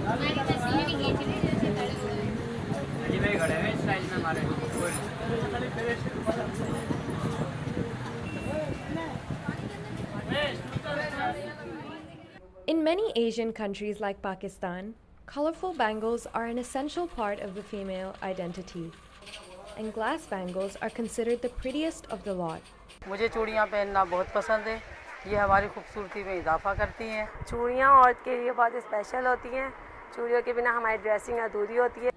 In many Asian countries like Pakistan, colorful bangles are an essential part of the female identity, and glass bangles are considered the prettiest of the lot. मुझे चूड़ियाँ पहनना बहुत पसंद है। ये हमारी खूबसूरती में इजाफा करती हैं। चूड़ियाँ औरत के लिए बहुत स्पेशल होती हैं। चूड़ियों के बिना हमारी ड्रेसिंग अधूरी होती है।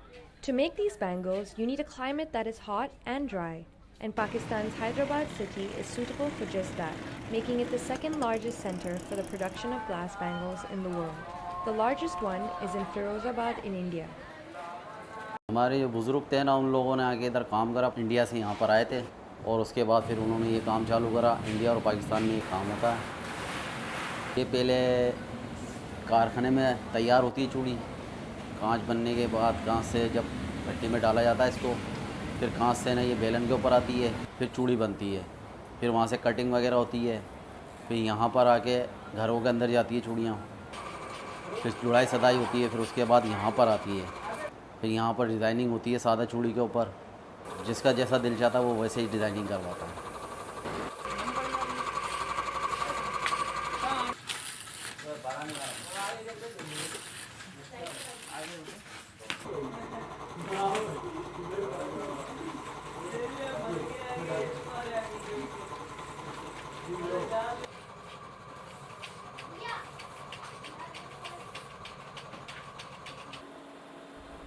To make these bangles, you need a climate that is hot and dry, and Pakistan's Hyderabad city is suitable for just that, making it the second largest center for the production of glass bangles in the world. The largest one is in Firozabad in India. हमारे जो बुज़ुर्ग थे ना, उन लोगों ने आके इधर काम करा, इंडिया से यहाँ पर आए थे और उसके बाद फिर उन्होंने ये काम चालू करा। इंडिया और पाकिस्तान में ये काम होता है। ये पहले कारखाने में तैयार होती है चूड़ी, कांच बनने के बाद कांच से जब भट्टी में डाला जाता है इसको, फिर कांच से ना ये बेलन के ऊपर आती है, फिर चूड़ी बनती है, फिर वहाँ से कटिंग वगैरह होती है, फिर यहाँ पर आके घरों के अंदर जाती है चूड़ियाँ, फिर जुड़ाई सदाई होती है, फिर उसके बाद यहाँ पर आती है, फिर यहाँ पर डिज़ाइनिंग होती है सादा चूड़ी के ऊपर। जिसका जैसा दिल चाहता है वो वैसे ही डिज़ाइनिंग करवाता है।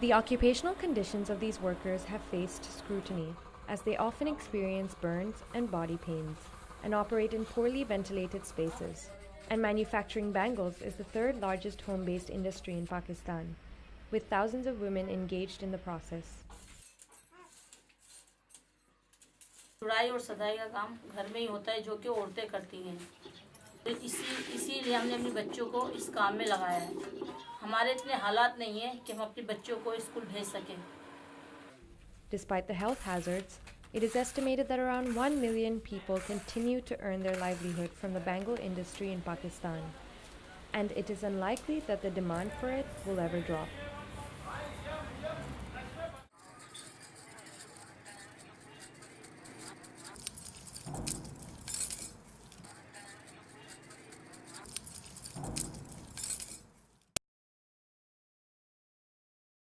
The occupational conditions of these workers have faced scrutiny, as they often experience burns and body pains, and operate in poorly ventilated spaces. And manufacturing bangles is the third largest home-based industry in Pakistan, with thousands of women engaged in the process. जुड़ाई और सदाई का काम घर में ही होता है, जो कि औरतें करती हैं। इसीलिए हमने अपने बच्चों को इस काम में लगाया है। हमारे इतने हालात नहीं है कि हम अपने बच्चों को स्कूल भेज सकें। Despite the health hazards, it is estimated that around 1 million people continue to earn their livelihood from the bangle industry in Pakistan, and it is unlikely that the demand for it will ever drop.